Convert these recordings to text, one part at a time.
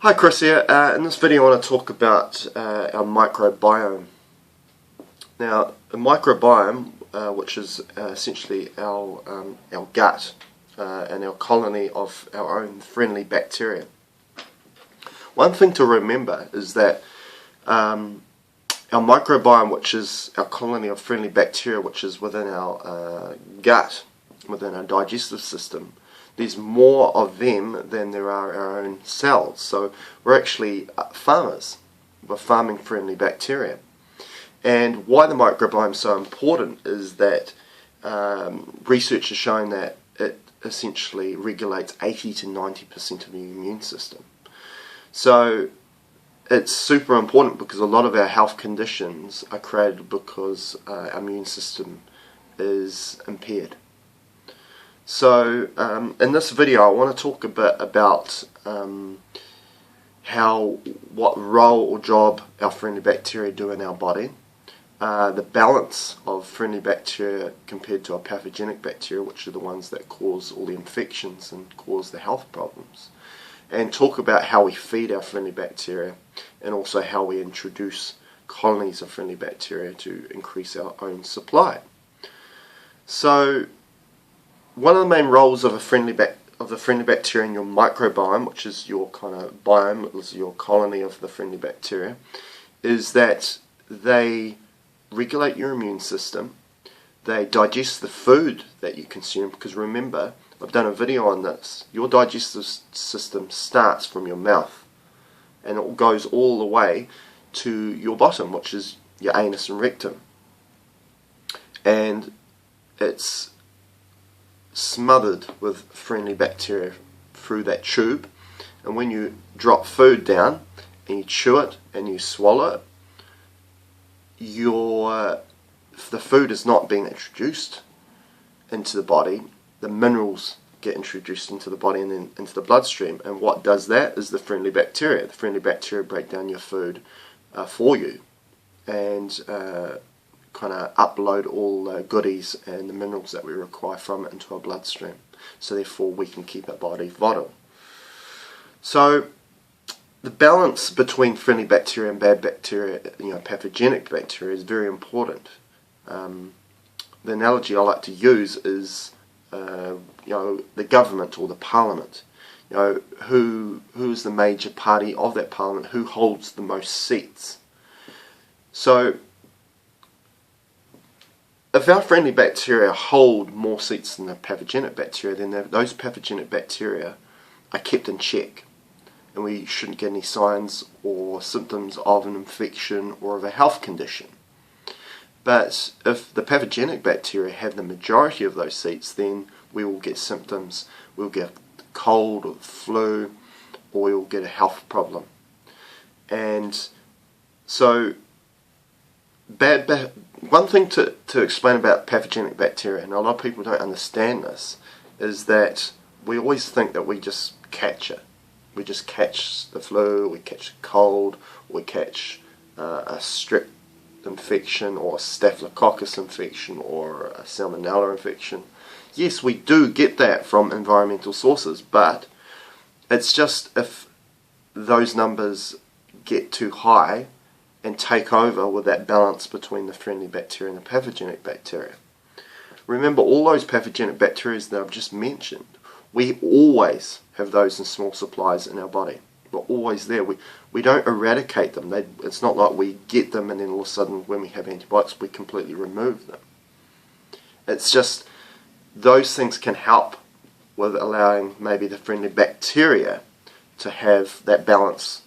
Hi, Chris here. In this video I want to talk about our microbiome. Now, a microbiome, which is essentially our gut and our colony of our own friendly bacteria. One thing to remember is that our microbiome, which is our colony of friendly bacteria, which is within our gut, within our digestive system, there's more of them than there are our own cells. So we're actually farmers. We're farming friendly bacteria. And why the microbiome is so important is that research has shown that it essentially regulates 80 to 90% of the immune system. So it's super important because a lot of our health conditions are created because our immune system is impaired. So in this video I want to talk a bit about what role or job our friendly bacteria do in our body, the balance of friendly bacteria compared to our pathogenic bacteria, which are the ones that cause all the infections and cause the health problems, and talk about how we feed our friendly bacteria and also how we introduce colonies of friendly bacteria to increase our own supply. So one of the main roles of the friendly bacteria in your microbiome, which is your kind of biome, is your colony of the friendly bacteria, is that they regulate your immune system, they digest the food that you consume, because remember, I've done a video on this, your digestive system starts from your mouth and it goes all the way to your bottom, which is your anus and rectum, and it's smothered with friendly bacteria through that tube. And when you drop food down and you chew it and you swallow it, the food is not being introduced into the body. The minerals get introduced into the body and then into the bloodstream, and what does that is the friendly bacteria. The friendly bacteria break down your food for you and kind of upload all the goodies and the minerals that we require from it into our bloodstream, so therefore we can keep our body vital. So the balance between friendly bacteria and bad bacteria, pathogenic bacteria, is very important. The analogy I like to use is the government or the parliament. Who's the major party of that parliament, who holds the most seats. So if our friendly bacteria hold more seats than the pathogenic bacteria, then those pathogenic bacteria are kept in check, and we shouldn't get any signs or symptoms of an infection or of a health condition. But if the pathogenic bacteria have the majority of those seats, then we will get symptoms. We'll get cold or flu, or we will get a health problem. And so one thing to explain about pathogenic bacteria, and a lot of people don't understand this, is that we always think that we just catch it. We just catch the flu, we catch a cold, we catch a strep infection or a staphylococcus infection or a salmonella infection. Yes, we do get that from environmental sources, but it's just if those numbers get too high and take over with that balance between the friendly bacteria and the pathogenic bacteria. Remember, all those pathogenic bacteria that I've just mentioned, we always have those in small supplies in our body. They're always there. We don't eradicate them. It's not like we get them and then all of a sudden when we have antibiotics we completely remove them. It's just those things can help with allowing maybe the friendly bacteria to have that balance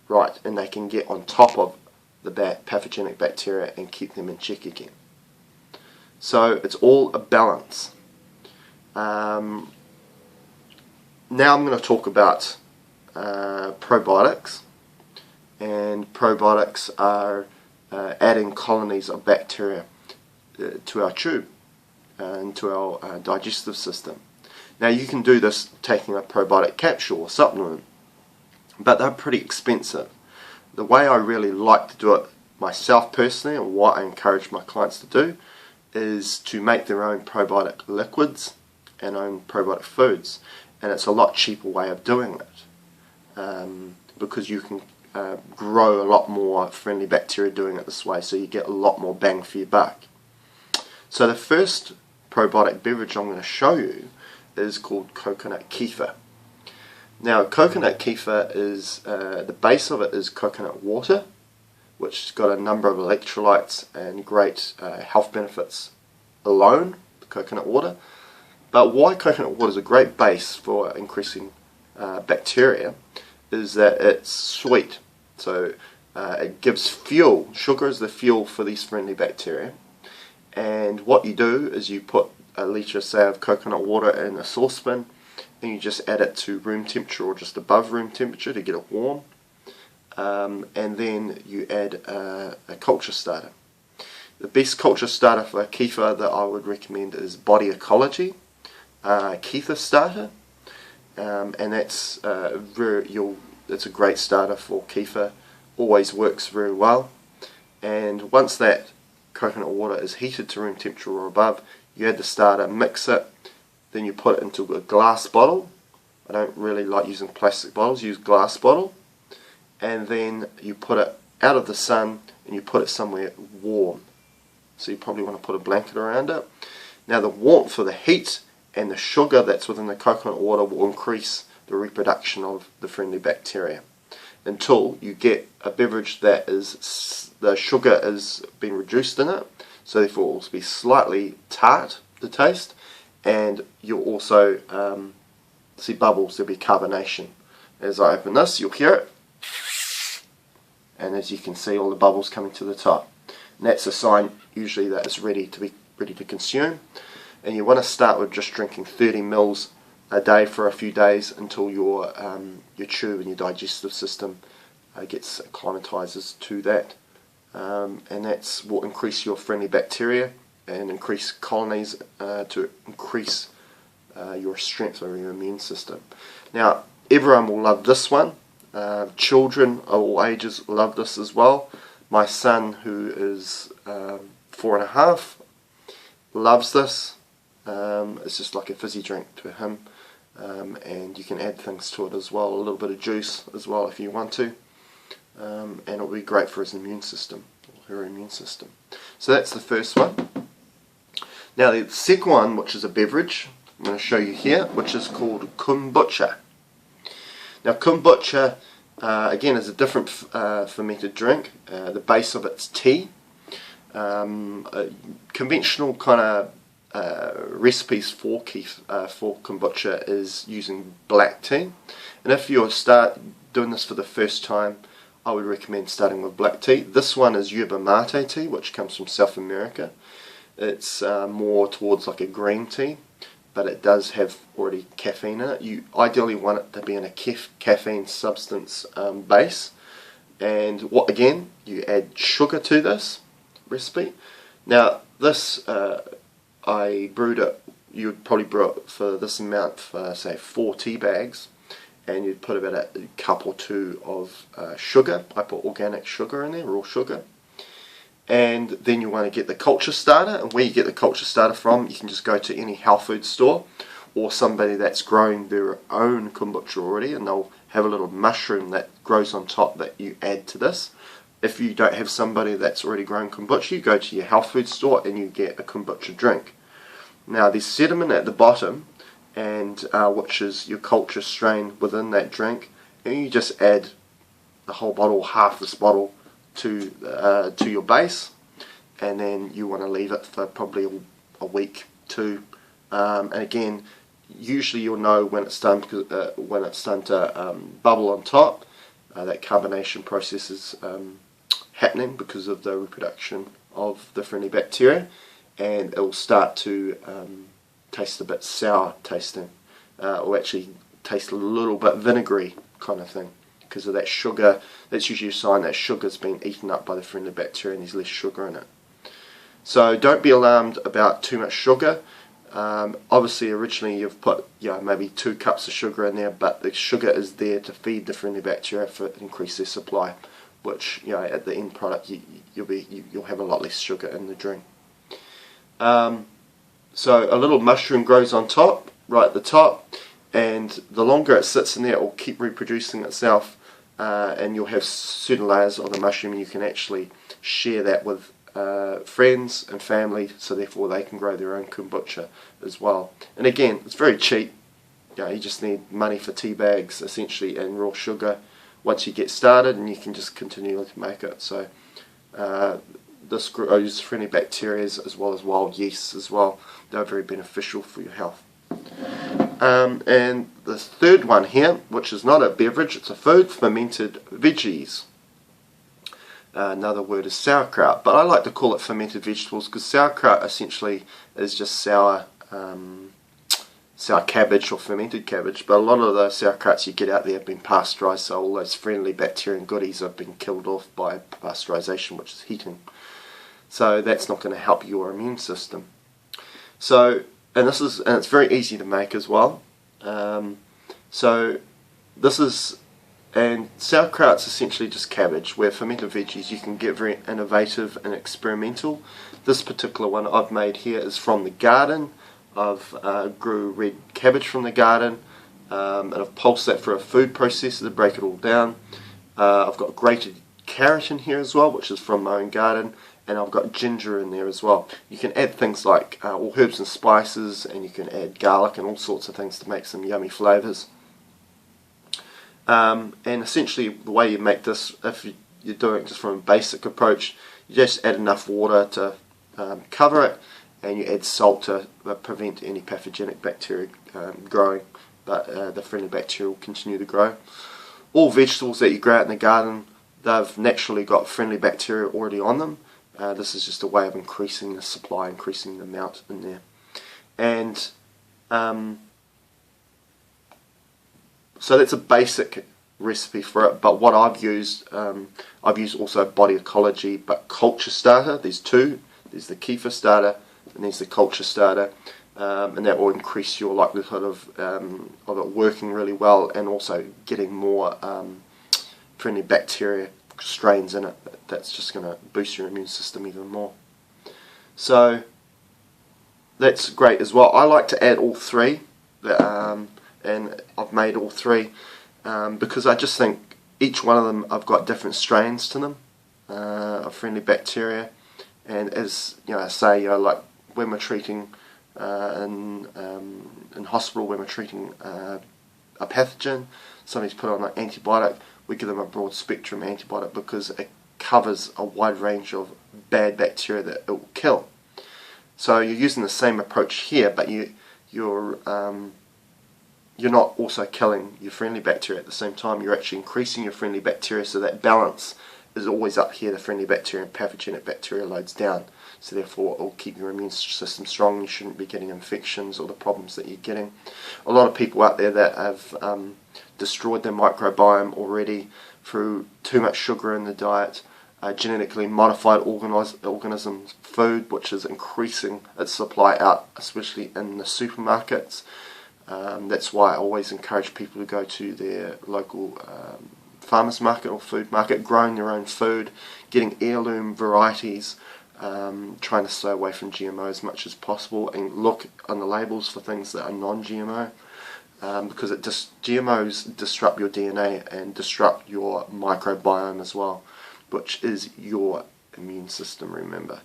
right, and they can get on top of the pathogenic bacteria and keep them in check again. So it's all a balance. Now I'm going to talk about probiotics, and probiotics are adding colonies of bacteria to our tube, into our digestive system. Now you can do this taking a probiotic capsule or supplement, but they're pretty expensive. The way I really like to do it myself personally, and what I encourage my clients to do, is to make their own probiotic liquids and own probiotic foods, and it's a lot cheaper way of doing it. because you can grow a lot more friendly bacteria doing it this way, so you get a lot more bang for your buck. So the first probiotic beverage I'm going to show you is called coconut kefir. Now coconut kefir is, the base of it is coconut water, which has got a number of electrolytes and great health benefits alone, the coconut water. But why coconut water is a great base for increasing bacteria is that it's sweet. So it gives fuel. Sugar is the fuel for these friendly bacteria. And what you do is you put a litre, say, of coconut water in a saucepan, and you just add it to room temperature or just above room temperature to get it warm. And then you add a culture starter. The best culture starter for kefir that I would recommend is Body Ecology kefir starter, and that's it's a great starter for kefir. Always works very well. And once that coconut water is heated to room temperature or above, you add the starter, mix it, then you put it into a glass bottle. I don't really like using plastic bottles, use glass bottle. And then you put it out of the sun and you put it somewhere warm. So you probably want to put a blanket around it. Now the warmth for the heat and the sugar that's within the coconut water will increase the reproduction of the friendly bacteria until you get a beverage that is, the sugar has been reduced in it, so therefore it will be slightly tart, the taste, and you'll also see bubbles, there'll be carbonation. As I open this, you'll hear it. And as you can see, all the bubbles coming to the top. And that's a sign usually that it's ready to consume. And you want to start with just drinking 30 mils a day for a few days until your chew and your digestive system gets acclimatizes to that. And that will increase your friendly bacteria and increase colonies to increase your strength of your immune system. Now, everyone will love this one. Children of all ages love this as well. My son, who is 4.5, loves this. It's just like a fizzy drink to him, and you can add things to it as well, a little bit of juice as well if you want to, and it'll be great for his immune system, or her immune system. So that's the first one. Now the second one, which is a beverage, I'm going to show you here, which is called kombucha. Now kombucha, again, is a different fermented drink. The base of it's tea. Conventional kind of recipes for kombucha is using black tea. And if you start doing this for the first time, I would recommend starting with black tea. This one is yerba mate tea, which comes from South America. It's more towards like a green tea, but it does have already caffeine in it. You ideally want it to be in a caffeine substance base. And what again, you add sugar to this recipe. Now this, I brewed it, you would probably brew it for this amount for say 4 tea bags, and you'd put about a cup or two of sugar. I put organic sugar in there, raw sugar. And then you want to get the culture starter, and where you get the culture starter from, you can just go to any health food store or somebody that's growing their own kombucha already, and they'll have a little mushroom that grows on top that you add to this. If you don't have somebody that's already growing kombucha, you go to your health food store and you get a kombucha drink. Now there's sediment at the bottom, and which is your culture strain within that drink, and you just add the whole bottle, half this bottle, to your base, and then you want to leave it for probably a week, 2, and again, usually you'll know when it's done because when it's done to bubble on top, that carbonation process is happening because of the reproduction of the friendly bacteria, and it will start to taste a bit sour tasting, or actually taste a little bit vinegary kind of thing. Because of that sugar, that's usually a sign that sugar's been eaten up by the friendly bacteria and there's less sugar in it. So don't be alarmed about too much sugar. Obviously originally you've put maybe 2 cups of sugar in there, but the sugar is there to feed the friendly bacteria for increase their supply, which at the end product you'll have a lot less sugar in the drink. So a little mushroom grows on top, right at the top, and the longer it sits in there, it will keep reproducing itself, and you'll have certain layers of the mushroom, and you can actually share that with friends and family, so therefore they can grow their own kombucha as well. And again, it's very cheap. You just need money for tea bags essentially and raw sugar once you get started, and you can just continue to make it. So this grows friendly bacteria as well as wild yeasts as well. They're very beneficial for your health. And the third one here, which is not a beverage, it's a food, fermented veggies. Another word is sauerkraut, but I like to call it fermented vegetables because sauerkraut essentially is just sour cabbage or fermented cabbage, but a lot of those sauerkrauts you get out there have been pasteurized, so all those friendly bacteria and goodies have been killed off by pasteurization, which is heating. So that's not going to help your immune system. So, and it's very easy to make as well. And sauerkraut's essentially just cabbage, where fermented veggies you can get very innovative and experimental. This particular one I've made here is from the garden. I've grew red cabbage from the garden, and I've pulsed that through a food processor to break it all down. I've got grated carrot in here as well, which is from my own garden, and I've got ginger in there as well. You can add things like all herbs and spices, and you can add garlic and all sorts of things to make some yummy flavours. And essentially the way you make this, if you're doing it just from a basic approach, you just add enough water to cover it, and you add salt to prevent any pathogenic bacteria growing, but the friendly bacteria will continue to grow. All vegetables that you grow out in the garden, they've naturally got friendly bacteria already on them. This is just a way of increasing the supply, increasing the amount in there. And so that's a basic recipe for it, but what I've used also body ecology, but culture starter. There's two. There's the kefir starter and there's the culture starter, and that will increase your likelihood of it working really well, and also getting more friendly bacteria strains in it. That's just going to boost your immune system even more. So that's great as well. I like to add all three, and I've made all three because I just think each one of them I've got different strains to them of friendly bacteria. And as I say, like when we're treating in hospital, when we're treating a pathogen, somebody's put on an antibiotic, we give them a broad spectrum antibiotic because it covers a wide range of bad bacteria that it will kill. So you're using the same approach here, but you're not also killing your friendly bacteria at the same time. You're actually increasing your friendly bacteria, so that balance is always up here. The friendly bacteria and pathogenic bacteria loads down, so therefore it will keep your immune system strong. You shouldn't be getting infections or the problems that you're getting. A lot of people out there that have destroyed their microbiome already through too much sugar in the diet, genetically modified organisms food, which is increasing its supply out, especially in the supermarkets. That's why I always encourage people to go to their local farmers market or food market, growing their own food, getting heirloom varieties, trying to stay away from GMO as much as possible, and look on the labels for things that are non-GMO, because GMOs disrupt your DNA and disrupt your microbiome as well, which is your immune system, remember.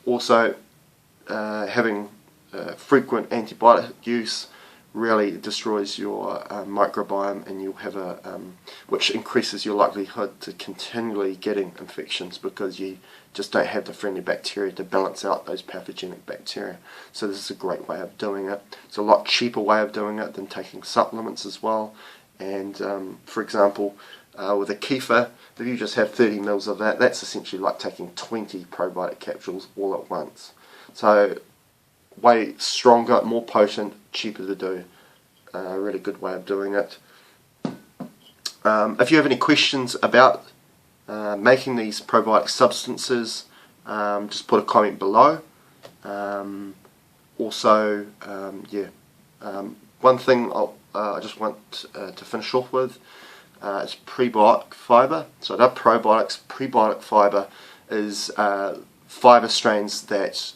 Also, having frequent antibiotic use really destroys your microbiome, and you'll have which increases your likelihood to continually getting infections, because you just don't have the friendly bacteria to balance out those pathogenic bacteria. So this is a great way of doing it. It's a lot cheaper way of doing it than taking supplements as well. And for example, with a kefir, if you just have 30 mils of that, that's essentially like taking 20 probiotic capsules all at once. So way stronger, more potent, cheaper to do. A really good way of doing it. If you have any questions about making these probiotic substances, just put a comment below. One thing I just want to finish off with is prebiotic fibre. So that prebiotic fibre is fibre strains that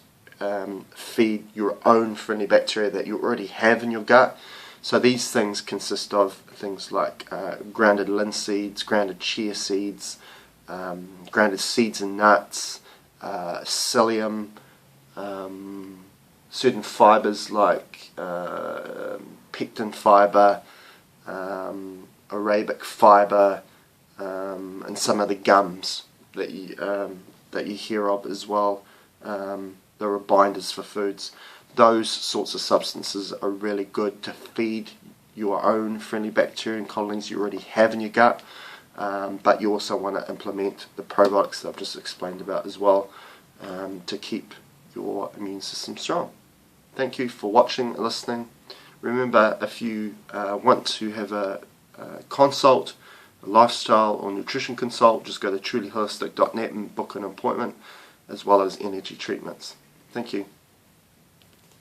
feed your own friendly bacteria that you already have in your gut. So these things consist of things like grounded linseeds, grounded chia seeds, grounded seeds and nuts, psyllium, certain fibres like pectin fibre, Arabic fibre, and some of the gums that you hear of as well. There are binders for foods. Those sorts of substances are really good to feed your own friendly bacteria and colonies you already have in your gut, but you also want to implement the probiotics that I've just explained about as well, to keep your immune system strong. Thank you for watching and listening. Remember, if you want to have a consult, a lifestyle or nutrition consult, just go to trulyholistic.net and book an appointment, as well as energy treatments. Thank you.